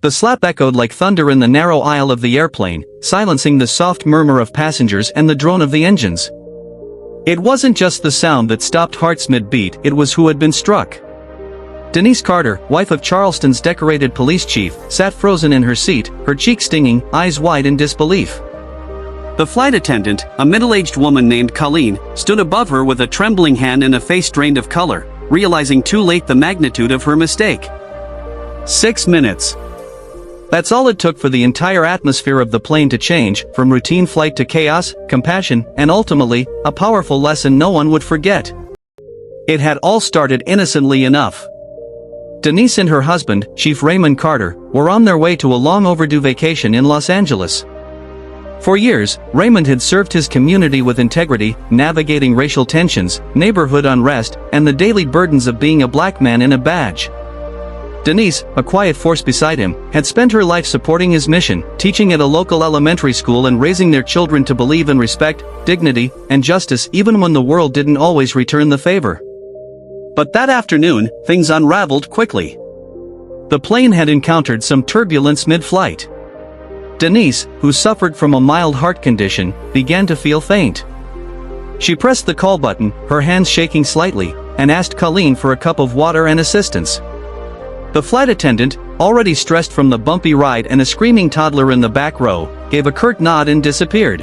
The slap echoed like thunder in the narrow aisle of the airplane, silencing the soft murmur of passengers and the drone of the engines. It wasn't just the sound that stopped hearts mid-beat, it was who had been struck. Denise Carter, wife of Charleston's decorated police chief, sat frozen in her seat, her cheeks stinging, eyes wide in disbelief. The flight attendant, a middle-aged woman named Colleen, stood above her with a trembling hand and a face drained of color, realizing too late the magnitude of her mistake. 6 minutes. That's all it took for the entire atmosphere of the plane to change, from routine flight to chaos, compassion, and ultimately, a powerful lesson no one would forget. It had all started innocently enough. Denise and her husband, Chief Raymond Carter, were on their way to a long-overdue vacation in Los Angeles. For years, Raymond had served his community with integrity, navigating racial tensions, neighborhood unrest, and the daily burdens of being a black man in a badge. Denise, a quiet force beside him, had spent her life supporting his mission, teaching at a local elementary school and raising their children to believe in respect, dignity, and justice even when the world didn't always return the favor. But that afternoon, things unraveled quickly. The plane had encountered some turbulence mid-flight. Denise, who suffered from a mild heart condition, began to feel faint. She pressed the call button, her hands shaking slightly, and asked Colleen for a cup of water and assistance. The flight attendant, already stressed from the bumpy ride and a screaming toddler in the back row, gave a curt nod and disappeared.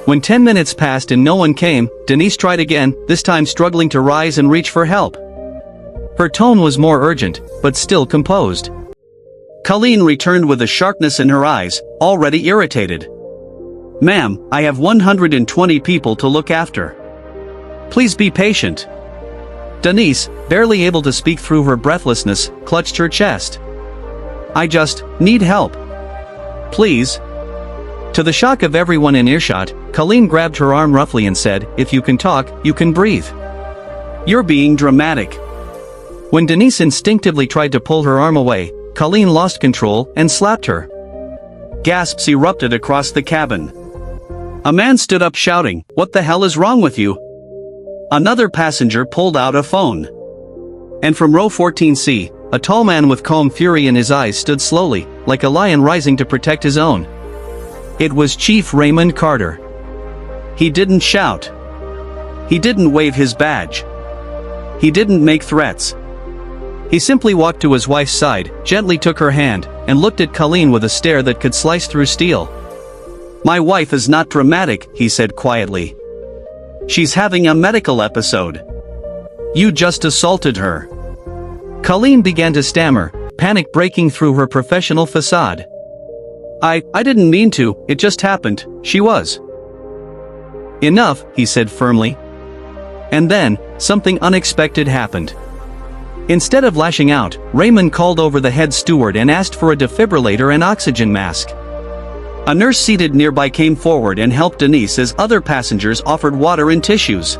When 10 minutes passed and no one came, Denise tried again, this time struggling to rise and reach for help. Her tone was more urgent, but still composed. Colleen returned with a sharpness in her eyes, already irritated. "Ma'am, I have 120 people to look after. Please be patient." Denise, barely able to speak through her breathlessness, clutched her chest. "I just need help. Please." To the shock of everyone in earshot, Colleen grabbed her arm roughly and said, "If you can talk, you can breathe. You're being dramatic." When Denise instinctively tried to pull her arm away, Colleen lost control and slapped her. Gasps erupted across the cabin. A man stood up shouting, "What the hell is wrong with you?" Another passenger pulled out a phone. And from row 14C, a tall man with calm fury in his eyes stood slowly, like a lion rising to protect his own. It was Chief Raymond Carter. He didn't shout. He didn't wave his badge. He didn't make threats. He simply walked to his wife's side, gently took her hand, and looked at Colleen with a stare that could slice through steel. "My wife is not dramatic," he said quietly. "She's having a medical episode. You just assaulted her." Colleen began to stammer, panic breaking through her professional facade. I didn't mean to, it just happened, she was." "Enough," he said firmly. And then, something unexpected happened. Instead of lashing out, Raymond called over the head steward and asked for a defibrillator and oxygen mask. A nurse seated nearby came forward and helped Denise as other passengers offered water and tissues.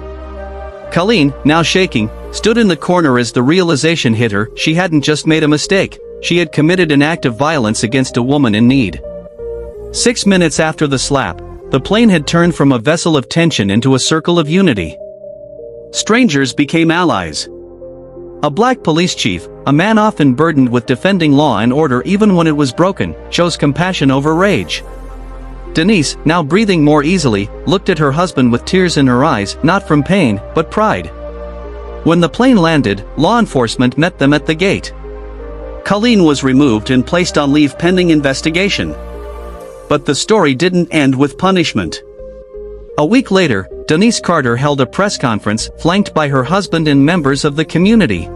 Colleen, now shaking, stood in the corner as the realization hit her she hadn't just made a mistake, she had committed an act of violence against a woman in need. 6 minutes after the slap, the plane had turned from a vessel of tension into a circle of unity. Strangers became allies. A black police chief, a man often burdened with defending law and order even when it was broken, chose compassion over rage. Denise, now breathing more easily, looked at her husband with tears in her eyes, not from pain, but pride. When the plane landed, law enforcement met them at the gate. Colleen was removed and placed on leave pending investigation. But the story didn't end with punishment. A week later, Denise Carter held a press conference, flanked by her husband and members of the community.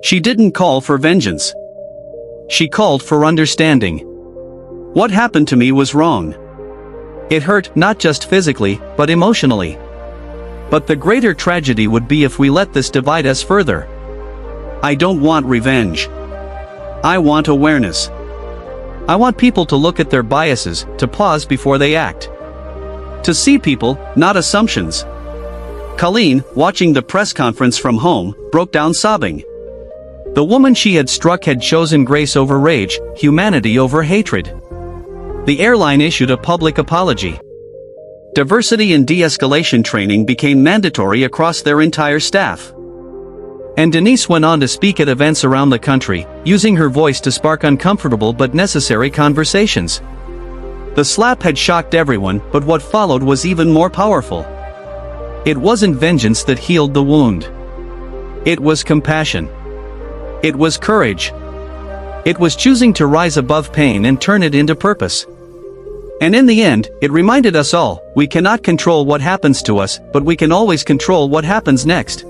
She didn't call for vengeance. She called for understanding. "What happened to me was wrong. It hurt not just physically, but emotionally. But the greater tragedy would be if we let this divide us further. I don't want revenge. I want awareness. I want people to look at their biases, to pause before they act. To see people, not assumptions." Colleen, watching the press conference from home, broke down sobbing. The woman she had struck had chosen grace over rage, humanity over hatred. The airline issued a public apology. Diversity and de-escalation training became mandatory across their entire staff. And Denise went on to speak at events around the country, using her voice to spark uncomfortable but necessary conversations. The slap had shocked everyone, but what followed was even more powerful. It wasn't vengeance that healed the wound. It was compassion. It was courage. It was choosing to rise above pain and turn it into purpose. And in the end, it reminded us all, we cannot control what happens to us, but we can always control what happens next.